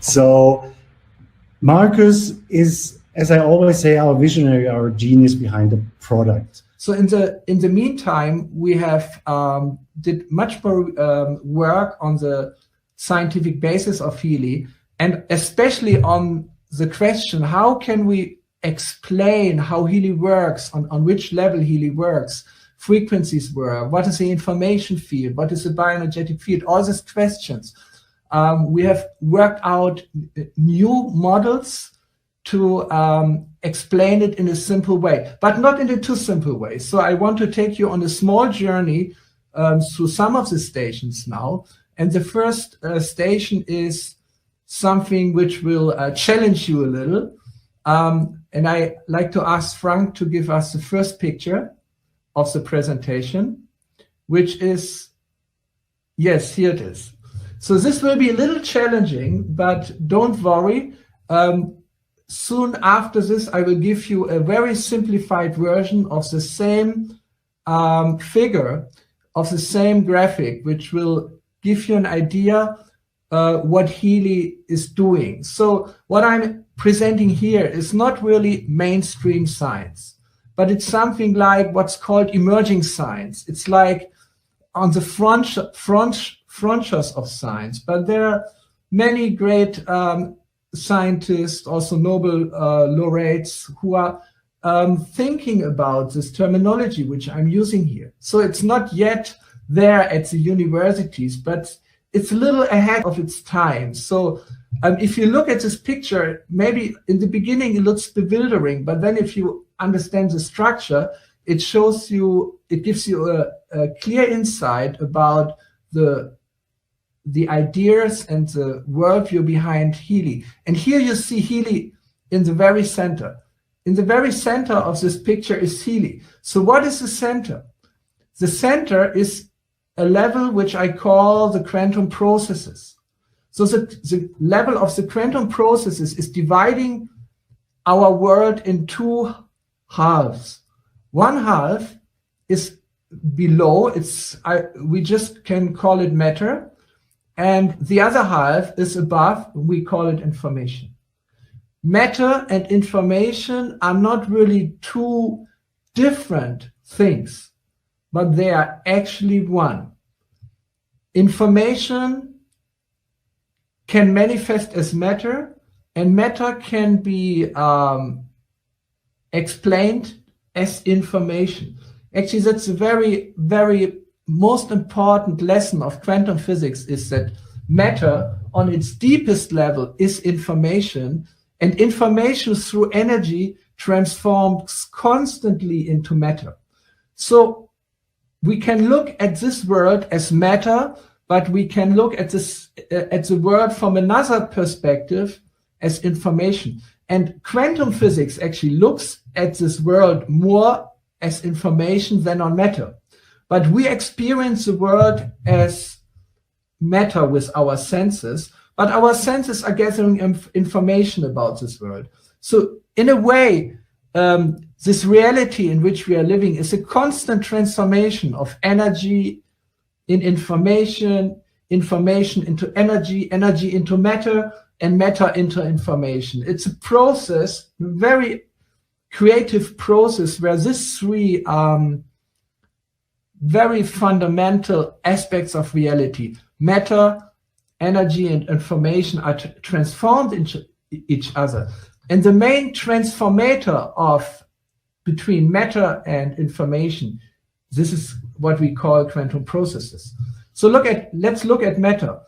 So Marcus is, as I always say, our visionary, our genius behind the product. So in the meantime, we have did much more work on the scientific basis of Healy, and especially on the question, how can we explain how Healy works, on which level Healy works, frequencies were, what is the information field, what is the bioenergetic field, all these questions. We have worked out new models to explain it in a simple way, but not in a too simple way. So I want to take you on a small journey through some of the stations now. And the first station is something which will challenge you a little. And I like to ask Frank to give us the first picture of the presentation, which is, yes, here it is. So this will be a little challenging, but don't worry. Soon after this, I will give you a very simplified version of the same figure, of the same graphic, which will give you an idea what Healy is doing. So what I'm presenting here is not really mainstream science, but it's something like what's called emerging science. It's like on the frontiers of science, but there are many great scientists, also Nobel laureates, who are thinking about this terminology which I'm using here. So it's not yet there at the universities, but it's a little ahead of its time. So if you look at this picture, maybe in the beginning it looks bewildering, but then if you understand the structure, it shows you, it gives you a clear insight about the ideas and the worldview behind Healy. And here you see Healy in the very center. In the very center of this picture is Healy. So what is the center? The center is a level which I call the quantum processes. So the level of the quantum processes is dividing our world in two halves. One half is below, we just can call it matter. And the other half is above, we call it information. Matter and information are not really two different things, but they are actually one. Information can manifest as matter, and matter can be explained as information. Actually, that's a very, very most important lesson of quantum physics, is that matter on its deepest level is information, and information through energy transforms constantly into matter. So we can look at this world as matter, but we can look at the world from another perspective as information. And quantum physics actually looks at this world more as information than on matter. But we experience the world as matter with our senses, but our senses are gathering information about this world. So in a way, this reality in which we are living is a constant transformation of energy in information, information into energy, energy into matter, and matter into information. It's a process, a very creative process, where these three very fundamental aspects of reality, matter, energy, and information, are transformed into each other. And the main transformator between matter and information, this is what we call quantum processes. So let's look at matter.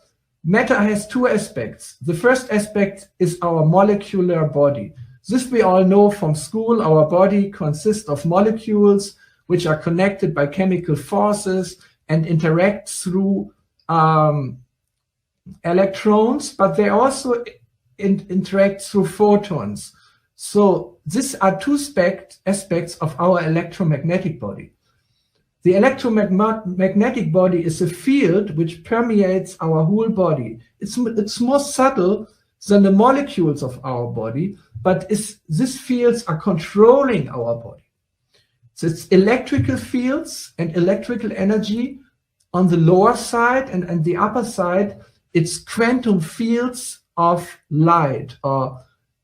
Matter has two aspects. The first aspect is our molecular body. This we all know from school. Our body consists of molecules which are connected by chemical forces and interact through electrons, but they also interact through photons. So these are two aspects of our electromagnetic body. The electromagnetic body is a field which permeates our whole body. It's more subtle than the molecules of our body, but these fields are controlling our body. So it's electrical fields and electrical energy on the lower side, and the upper side, it's quantum fields of light or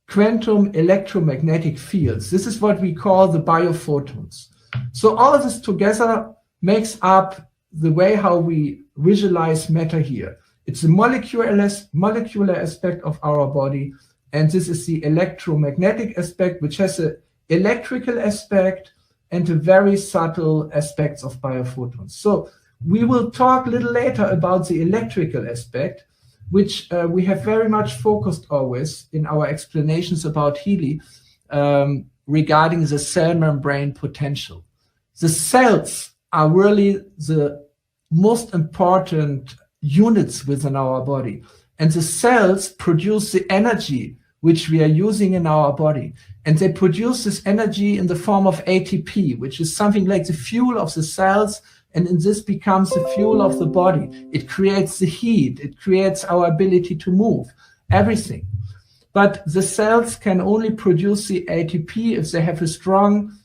quantum electromagnetic fields. This is what we call the biophotons. So all this together makes up the way how we visualize matter here. It's a molecular aspect of our body, and this is the electromagnetic aspect, which has an electrical aspect and a very subtle aspects of biophotons. So we will talk a little later about the electrical aspect, which we have very much focused always in our explanations about Healy regarding the cell membrane potential. The cells are really the most important units within our body. And the cells produce the energy which we are using in our body. And they produce this energy in the form of ATP, which is something like the fuel of the cells. And in this becomes the fuel of the body. It creates the heat. It creates our ability to move, everything. But the cells can only produce the ATP if they have a strong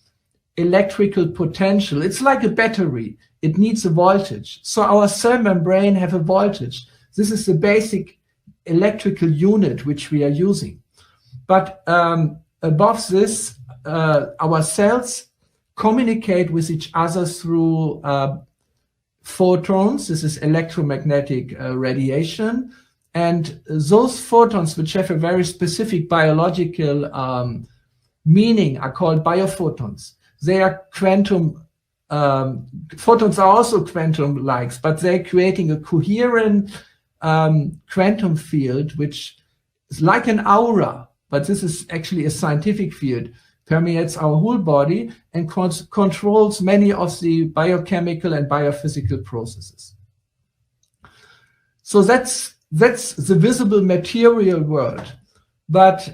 electrical potential. It's like a battery. It needs a voltage. So our cell membrane have a voltage. This is the basic electrical unit which we are using. But above this, our cells communicate with each other through photons. This is electromagnetic radiation. And those photons, which have a very specific biological meaning, are called biophotons. They are quantum, photons are also quantum-like, but they're creating a coherent quantum field, which is like an aura, but this is actually a scientific field, permeates our whole body and controls many of the biochemical and biophysical processes. So that's the visible material world. But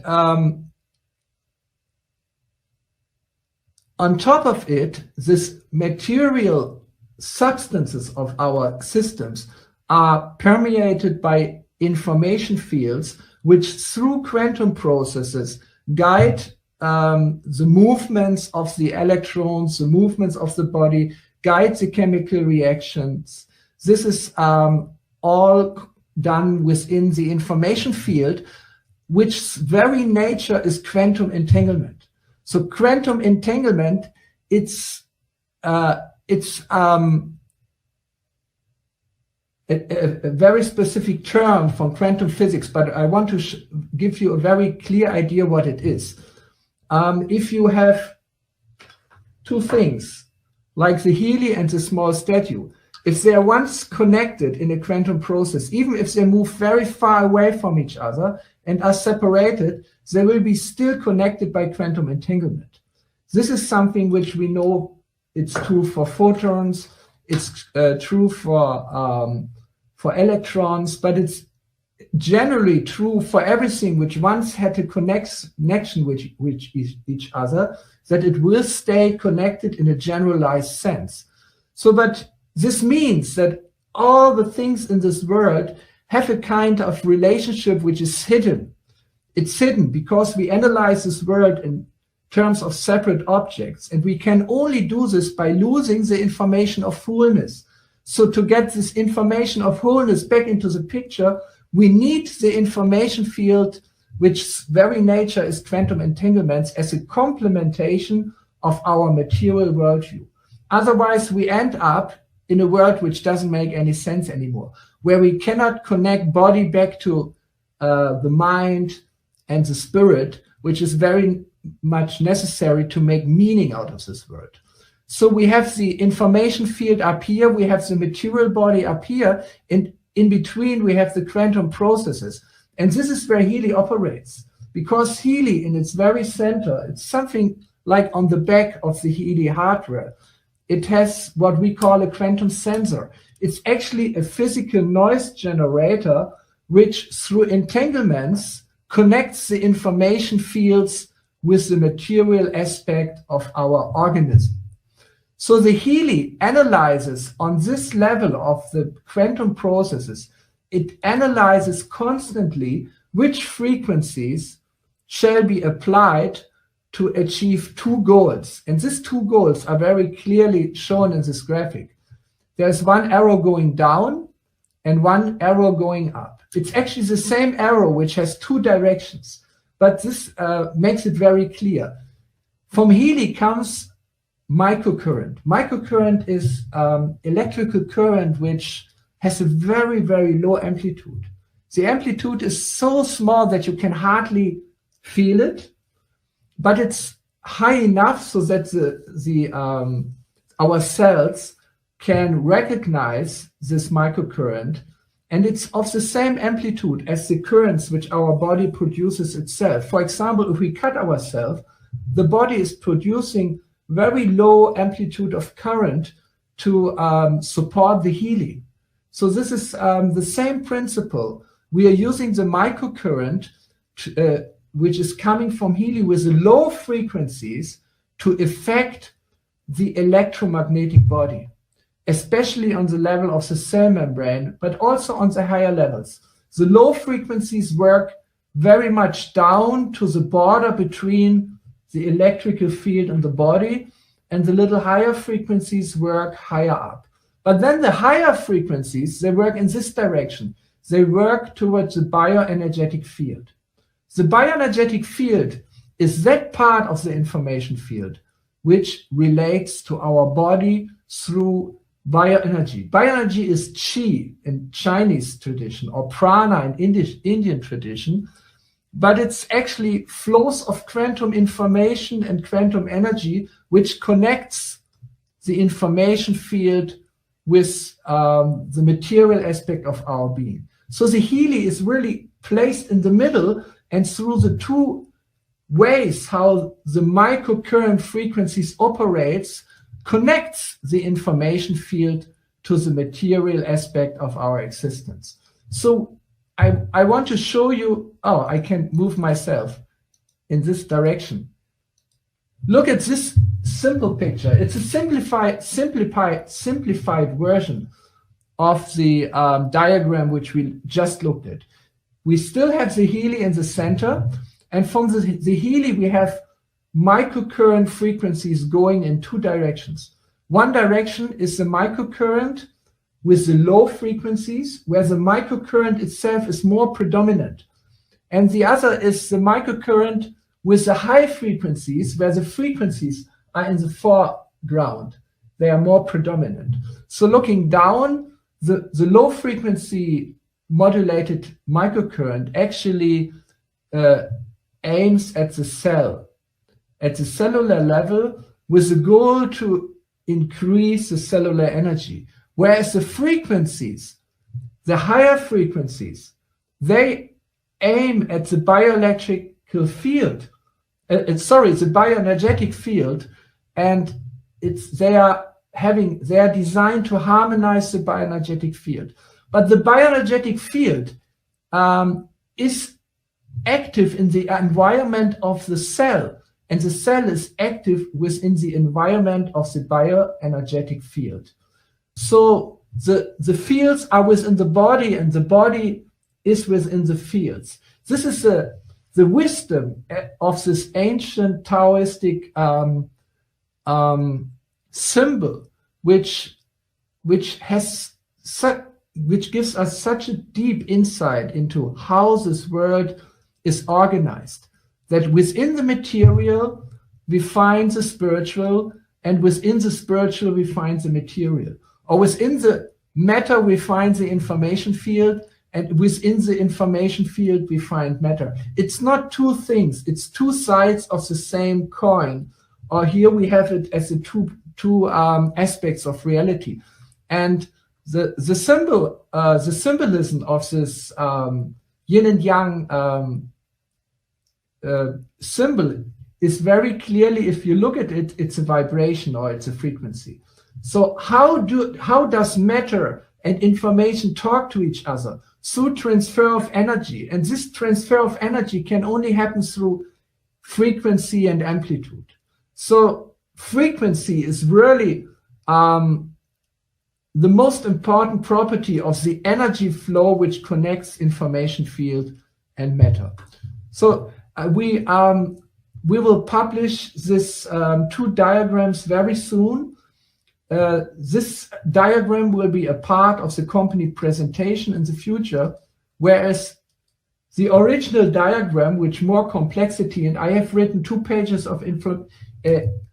on top of it, this material substances of our systems are permeated by information fields which through quantum processes guide the movements of the electrons, the movements of the body, guide the chemical reactions. This is all done within the information field, which very nature is quantum entanglement. So quantum entanglement, it's a very specific term from quantum physics, but I want to give you a very clear idea what it is. If you have two things, like the Healy and the small statue, if they are once connected in a quantum process, even if they move very far away from each other and are separated, they will be still connected by quantum entanglement. This is something which we know it's true for photons, it's true for electrons, but it's generally true for everything which once had a connection with each other, that it will stay connected in a generalized sense. So, but this means that all the things in this world have a kind of relationship which is hidden. It's hidden because we analyze this world in terms of separate objects, and we can only do this by losing the information of wholeness. So to get this information of wholeness back into the picture, we need the information field, which very nature is quantum entanglements, as a complementation of our material worldview. Otherwise, we end up in a world which doesn't make any sense anymore, where we cannot connect body back to the mind and the spirit, which is very much necessary to make meaning out of this world. So we have the information field up here, we have the material body up here, and in between we have the quantum processes. And this is where Healy operates, because Healy in its very center, it's something like on the back of the Healy hardware. It has what we call a quantum sensor. It's actually a physical noise generator, which through entanglements connects the information fields with the material aspect of our organism. So the Healy analyzes on this level of the quantum processes, it analyzes constantly which frequencies shall be applied to achieve two goals. And these two goals are very clearly shown in this graphic. There's one arrow going down, and one arrow going up. It's actually the same arrow which has two directions, but this makes it very clear. From Healy comes microcurrent. Microcurrent is electrical current which has a very, very low amplitude. The amplitude is so small that you can hardly feel it, but it's high enough so that our cells can recognize this microcurrent, and it's of the same amplitude as the currents which our body produces itself. For example, if we cut ourselves, the body is producing very low amplitude of current to support the healing. So this is the same principle. We are using the microcurrent, which is coming from Healy with low frequencies to affect the electromagnetic body, especially on the level of the cell membrane, but also on the higher levels. The low frequencies work very much down to the border between the electrical field and the body, and the little higher frequencies work higher up. But then the higher frequencies, they work in this direction. They work towards the bioenergetic field. The bioenergetic field is that part of the information field which relates to our body through bioenergy. Bioenergy is chi in Chinese tradition, or prana in Indian tradition, but it's actually flows of quantum information and quantum energy which connects the information field with the material aspect of our being. So the Healy is really placed in the middle, and through the two ways how the microcurrent frequencies operates, connects the information field to the material aspect of our existence. So I want to show you, oh, I can move myself in this direction. Look at this simple picture. It's a simplified version of the diagram which we just looked at. We still have the Healy in the center, and from the Healy we have microcurrent frequencies going in two directions. One direction is the microcurrent with the low frequencies, where the microcurrent itself is more predominant. And the other is the microcurrent with the high frequencies, where the frequencies are in the foreground. They are more predominant. So looking down, the low frequency modulated microcurrent actually aims at the cell, at the cellular level, with the goal to increase the cellular energy. Whereas the frequencies, the higher frequencies, they aim at the bioelectrical field, the bioenergetic field, and they are designed to harmonize the bioenergetic field. But the bioenergetic field is active in the environment of the cell, and the cell is active within the environment of the bioenergetic field. So the fields are within the body, and the body is within the fields. This is the wisdom of this ancient Taoistic symbol, which gives us such a deep insight into how this world is organized. That within the material we find the spiritual, and within the spiritual we find the material. Or within the matter we find the information field, and within the information field we find matter. It's not two things, it's two sides of the same coin. Or here we have it as the two aspects of reality. And the symbolism of this yin and yang symbol is very clearly, if you look at it, it's a vibration or it's a frequency. So how does matter and information talk to each other? Through transfer of energy. And this transfer of energy can only happen through frequency and amplitude. So frequency is really the most important property of the energy flow which connects information field and matter. So we will publish this two diagrams very soon. this diagram will be a part of the company presentation in the future, whereas the original diagram, with more complexity, and I have written 2 pages of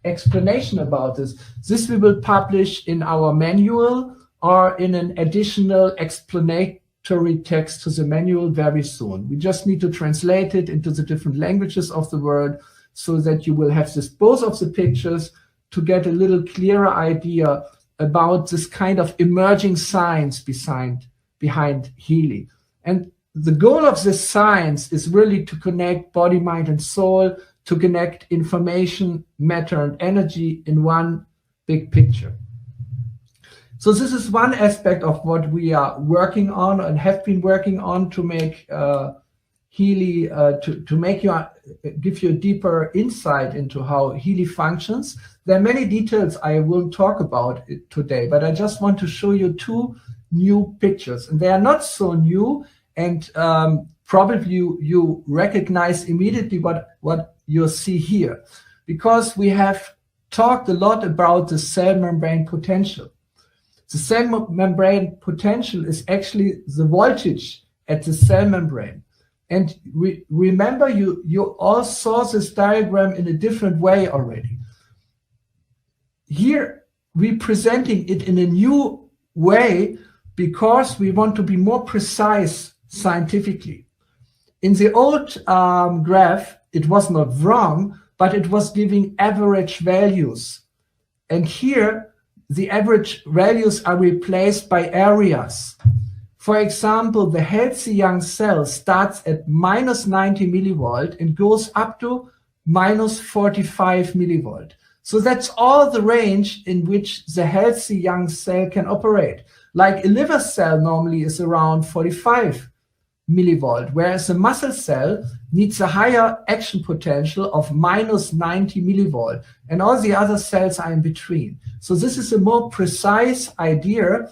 explanation about this. This we will publish in our manual or in an additional explanatory text to the manual very soon. We just need to translate it into the different languages of the world so that you will have this, both of the pictures, to get a little clearer idea about this kind of emerging science behind Healy. And the goal of this science is really to connect body, mind, and soul, to connect information, matter, and energy in one big picture. So this is one aspect of what we are working on and have been working on to make Healy, give you a deeper insight into how Healy functions. There are many details I won't talk about today, but I just want to show you 2 new pictures. And they are not so new, and probably you recognize immediately what you see here, because we have talked a lot about the cell membrane potential. The cell membrane potential is actually the voltage at the cell membrane. And remember, you all saw this diagram in a different way already. Here, we're presenting it in a new way because we want to be more precise scientifically. In the old graph, it was not wrong, but it was giving average values. And here, the average values are replaced by areas. For example, the healthy young cell starts at minus 90 millivolt and goes up to minus 45 millivolt. So that's all the range in which the healthy young cell can operate. Like a liver cell normally is around 45 millivolt, whereas a muscle cell needs a higher action potential of minus 90 millivolt, and all the other cells are in between. So this is a more precise idea,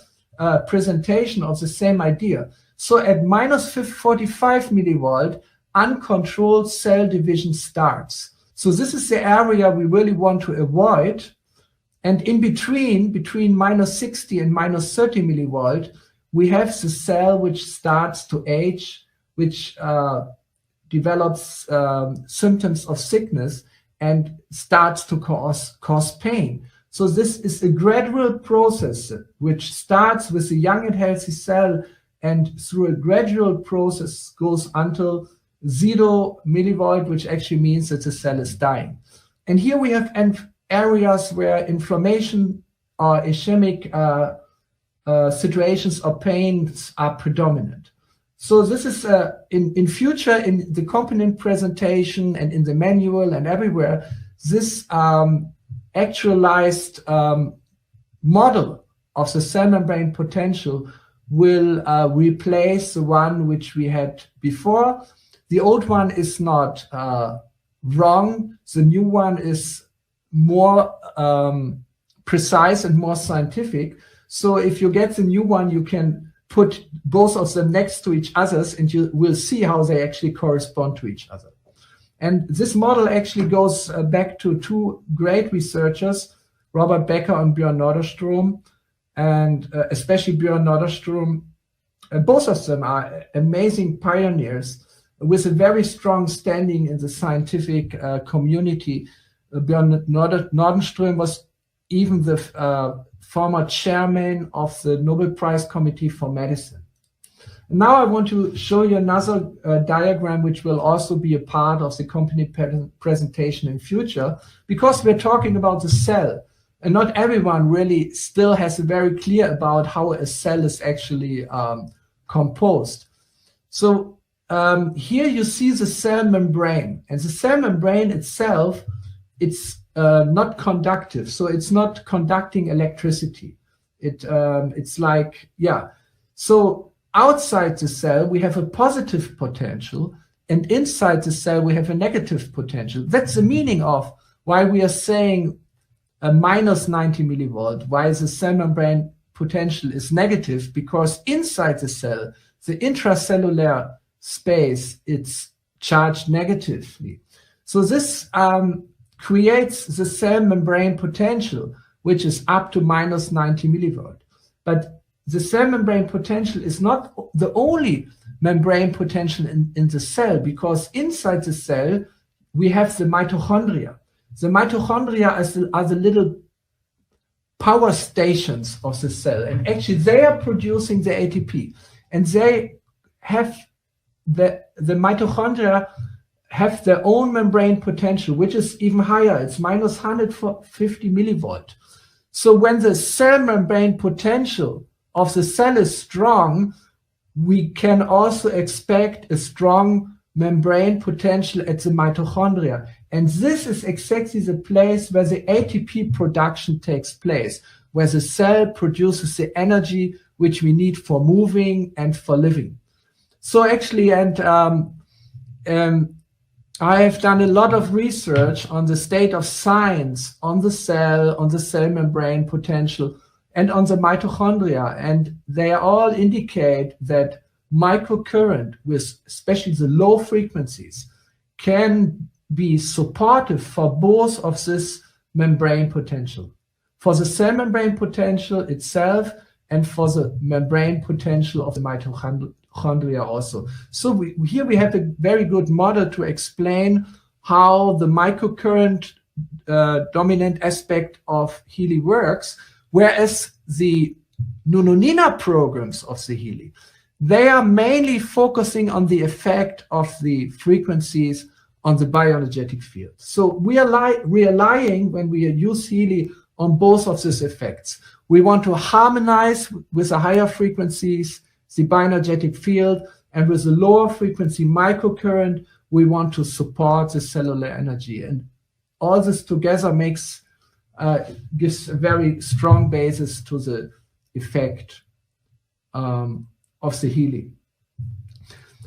presentation of the same idea. So at minus 45 millivolt, uncontrolled cell division starts. So this is the area we really want to avoid. And in between minus 60 and minus 30 millivolt, we have the cell which starts to age, which develops symptoms of sickness and starts to cause pain. So this is a gradual process which starts with a young and healthy cell, and through a gradual process goes until 0 millivolt, which actually means that the cell is dying. And here we have areas where inflammation or ischemic situations or pains are predominant. So this is in future, in the component presentation and in the manual and everywhere, this actualized model of the cell membrane potential will replace the one which we had before. The old one is not wrong. The new one is more precise and more scientific. So if you get the new one, you can put both of them next to each other and you will see how they actually correspond to each other. And this model actually goes back to 2 great researchers, Robert Becker and Björn Norderström, and especially Björn Norderström. Both of them are amazing pioneers with a very strong standing in the scientific community. Björn Norderström was even the former chairman of the Nobel Prize Committee for Medicine. Now I want to show you another diagram which will also be a part of the company presentation in future, because we're talking about the cell, and not everyone really still has a very clear about how a cell is actually composed. So here you see the cell membrane, and the cell membrane itself, it's not conductive, so it's not conducting electricity. It's like, yeah. So outside the cell, we have a positive potential, and inside the cell, we have a negative potential. That's the meaning of why we are saying a minus 90 millivolt, why the cell membrane potential is negative, because inside the cell, the intracellular space, it's charged negatively. So this creates the cell membrane potential, which is up to minus 90 millivolt. But the cell membrane potential is not the only membrane potential in the cell, because inside the cell we have the mitochondria. The mitochondria are the little power stations of the cell, and actually they are producing the ATP, and they have the mitochondria have their own membrane potential, which is even higher. It's minus 150 millivolt. So when the cell membrane potential of the cell is strong, we can also expect a strong membrane potential at the mitochondria. And this is exactly the place where the ATP production takes place, where the cell produces the energy which we need for moving and for living. So actually, I have done a lot of research on the state of science on the cell membrane potential, and on the mitochondria, and they all indicate that microcurrent, with especially the low frequencies, can be supportive for both of this membrane potential, for the cell membrane potential itself and for the membrane potential of the mitochondria also. So here we have a very good model to explain how the microcurrent dominant aspect of Healy works, whereas the Nunonina programs of the Healy, they are mainly focusing on the effect of the frequencies on the bioenergetic field. So we are relying, when we use Healy, on both of these effects. We want to harmonize with the higher frequencies the bioenergetic field, and with the lower frequency microcurrent, we want to support the cellular energy. And all this together gives a very strong basis to the effect of the Healy.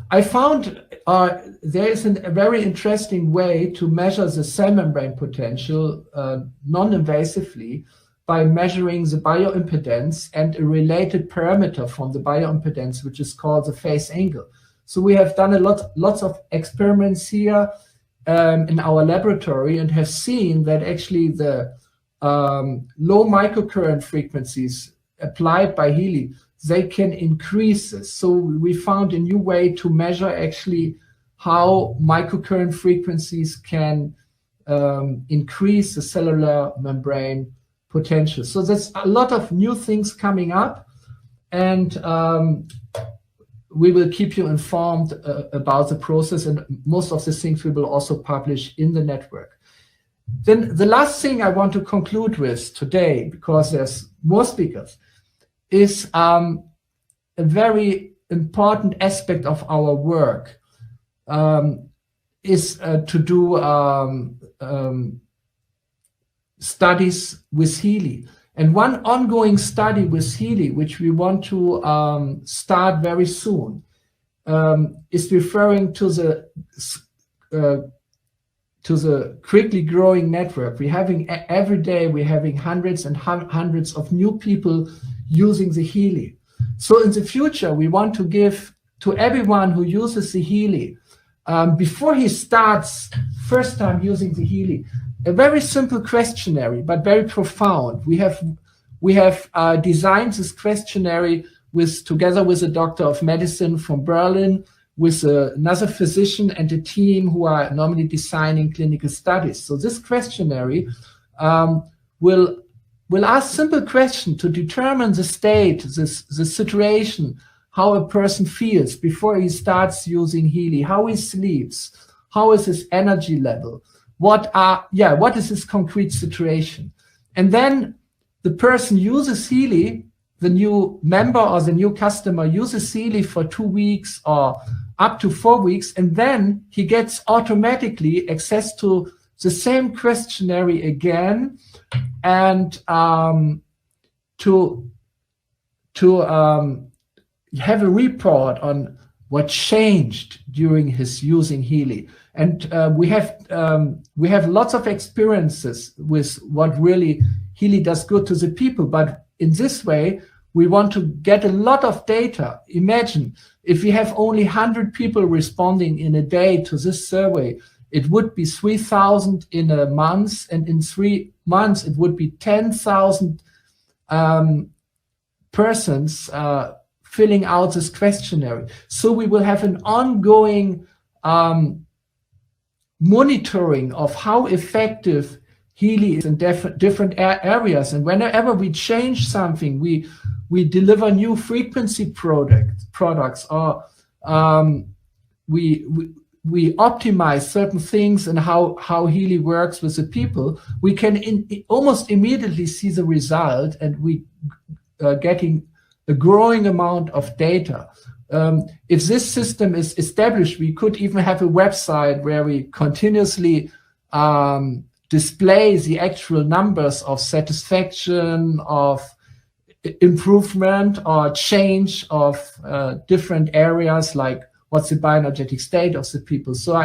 I found there is a very interesting way to measure the cell membrane potential non-invasively by measuring the bioimpedance and a related parameter from the bioimpedance, which is called the phase angle. So we have done lots of experiments here in our laboratory, and have seen that actually the low microcurrent frequencies applied by Healy, they can increase this. So we found a new way to measure actually how microcurrent frequencies can increase the cellular membrane potential. So there's a lot of new things coming up, and we will keep you informed about the process, and most of the things we will also publish in the network. Then the last thing I want to conclude with today, because there's more speakers, is a very important aspect of our work, is to do studies with Healy. And one ongoing study with Healy, which we want to start very soon, is referring to the quickly growing network. We're having every day, we're having hundreds and hundreds of new people using the Healy. So in the future, we want to give to everyone who uses the Healy, before he starts first time using the Healy, a very simple questionnaire, but very profound. We have designed this questionnaire together with a doctor of medicine from Berlin, with another physician and a team who are normally designing clinical studies. So this questionnaire will ask simple questions to determine the state, the situation, how a person feels before he starts using Healy, how he sleeps, how is his energy level, what is his concrete situation. And then the person uses Healy, the new member or the new customer uses Healy for 2 weeks or up to 4 weeks, and then he gets automatically access to the same questionnaire again, and to have a report on what changed during his using Healy. And we have lots of experiences with what really Healy does good to the people, but in this way we want to get a lot of data. Imagine if we have only 100 people responding in a day to this survey, it would be 3,000 in a month, and in 3 months it would be 10,000 persons filling out this questionnaire. So we will have an ongoing monitoring of how effective Healy is in different areas. And whenever we change something, we deliver new frequency products, or we optimize certain things and how Healy works with the people, we can almost immediately see the result, and we getting a growing amount of data. If this system is established, we could even have a website where we continuously display the actual numbers of satisfaction, of improvement or change of different areas, like what's the bioenergetic state of the people. So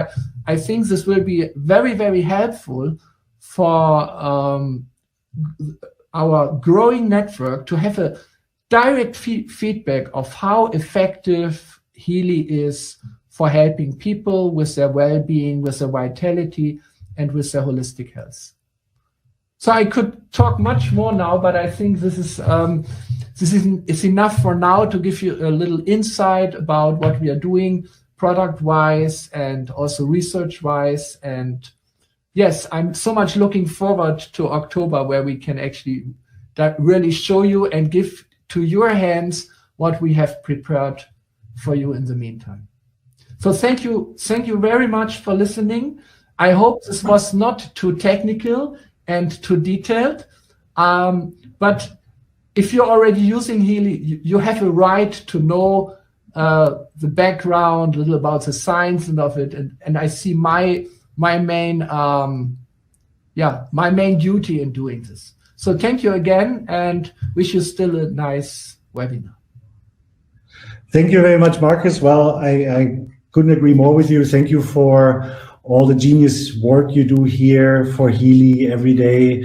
I think this will be very, very helpful for our growing network to have a direct feedback of how effective Healy is for helping people with their well-being, with their vitality, and with their holistic health. So I could talk much more now, but I think this is enough for now to give you a little insight about what we are doing product-wise and also research-wise. And yes, I'm so much looking forward to October, where we can actually really show you and give to your hands what we have prepared for you in the meantime. So thank you very much for listening. I hope this was not too technical and too detailed, but if you're already using Healy, you have a right to know the background, a little about the science and of it, and I see my main duty in doing this. So thank you again, and wish you still a nice webinar. Thank you very much, Marcus. Well, I couldn't agree more with you. Thank you for all the genius work you do here for Healy every day.